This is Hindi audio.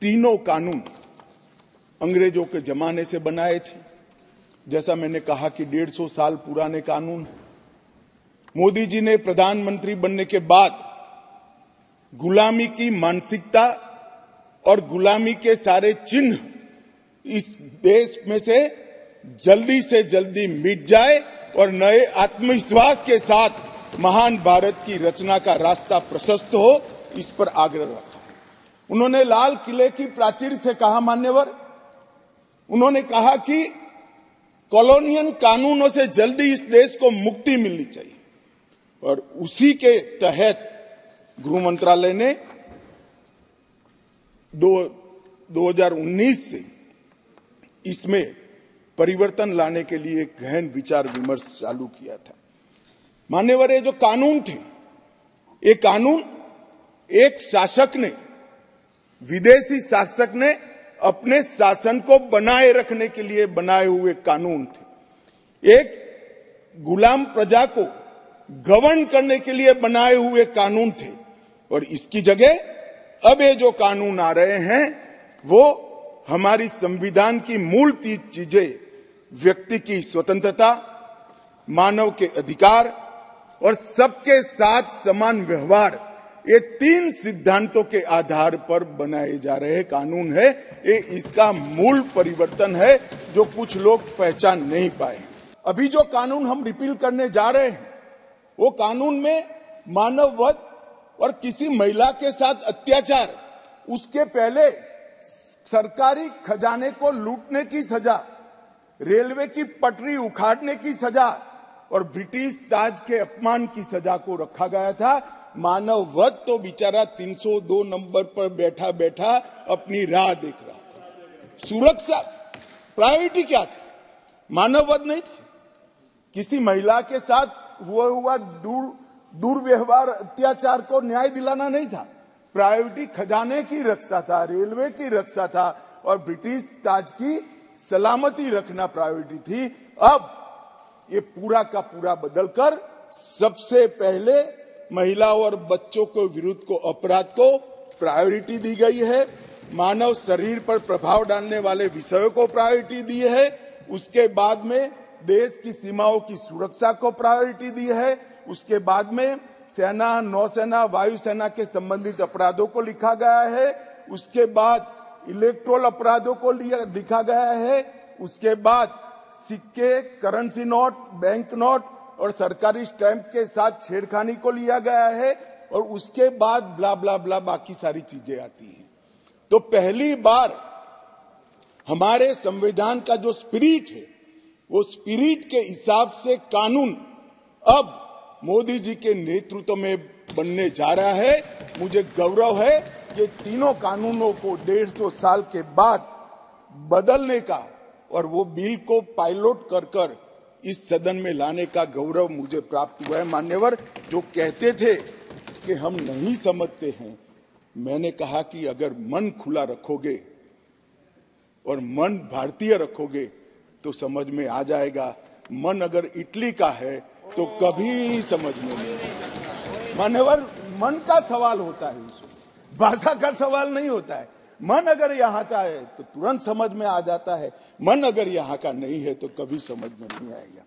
तीनों कानून अंग्रेजों के जमाने से बनाए थे। जैसा मैंने कहा कि 150 साल पुराने कानून। मोदी जी ने प्रधानमंत्री बनने के बाद गुलामी की मानसिकता और गुलामी के सारे चिन्ह इस देश में से जल्दी मिट जाए और नए आत्मविश्वास के साथ महान भारत की रचना का रास्ता प्रशस्त हो, इस पर आग्रह रखा। उन्होंने लाल किले की प्राचीर से कहा, मान्यवर, उन्होंने कहा कि कॉलोनियल कानूनों से जल्दी इस देश को मुक्ति मिलनी चाहिए और उसी के तहत गृह मंत्रालय ने 2019 से इसमें परिवर्तन लाने के लिए गहन विचार विमर्श चालू किया था। मान्यवर, ये जो कानून थे, ये कानून एक शासक ने, विदेशी शासक ने अपने शासन को बनाए रखने के लिए बनाए हुए कानून थे। एक गुलाम प्रजा को गवर्न करने के लिए बनाए हुए कानून थे और इसकी जगह अब ये जो कानून आ रहे हैं वो हमारी संविधान की मूल 3 चीजें, व्यक्ति की स्वतंत्रता, मानव के अधिकार और सबके साथ समान व्यवहार, ये 3 सिद्धांतों के आधार पर बनाए जा रहे कानून है। ये इसका मूल परिवर्तन है जो कुछ लोग पहचान नहीं पाए। अभी जो कानून हम रिपील करने जा रहे हैं वो कानून में मानव वध और किसी महिला के साथ अत्याचार, उसके पहले सरकारी खजाने को लूटने की सजा, रेलवे की पटरी उखाड़ने की सजा और ब्रिटिश ताज के अपमान की सजा को रखा गया था। मानव वध तो बेचारा 302 नंबर पर बैठा बैठा अपनी राह देख रहा था। सुरक्षा प्रायोरिटी क्या थी? मानव वध नहीं था। किसी महिला के साथ हुआ दुर्व्यवहार, अत्याचार को न्याय दिलाना नहीं था। प्रायोरिटी खजाने की रक्षा था, रेलवे की रक्षा था और ब्रिटिश ताज की सलामती रखना प्रायोरिटी थी। अब ये पूरा का पूरा बदलकर सबसे पहले महिलाओं और बच्चों के विरुद्ध को अपराध को प्रायोरिटी दी गई है। मानव शरीर पर प्रभाव डालने वाले विषयों को प्रायोरिटी दी है। उसके बाद में देश की सीमाओं की सुरक्षा को प्रायोरिटी दी है। उसके बाद में सेना, नौसेना, वायुसेना के संबंधित अपराधों को लिखा गया है। उसके बाद इलेक्ट्रोल अपराधों को लिखा गया है। उसके बाद सिक्के, करेंसी नोट, बैंक नोट और सरकारी स्टैंप के साथ छेड़खानी को लिया गया है और उसके बाद ब्ला ब्ला ब्ला बाकी सारी चीजें आती हैं। तो पहली बार हमारे संविधान का जो स्पिरिट है वो स्पिरिट के हिसाब से कानून अब मोदी जी के नेतृत्व में बनने जा रहा है। मुझे गौरव है कि तीनों कानूनों को 150 साल के बाद बदलने का और वो बिल को पायलट कर इस सदन में लाने का गौरव मुझे प्राप्त हुआ है। मान्यवर, जो कहते थे कि हम नहीं समझते हैं, मैंने कहा कि अगर मन खुला रखोगे और मन भारतीय रखोगे तो समझ में आ जाएगा। मन अगर इटली का है तो कभी समझ में नहीं आएगा। मान्यवर, मन का सवाल होता है, भाषा का सवाल नहीं होता है। मन अगर यहाँ का है तो तुरंत समझ में आ जाता है, मन अगर यहाँ का नहीं है तो कभी समझ में नहीं आएगा।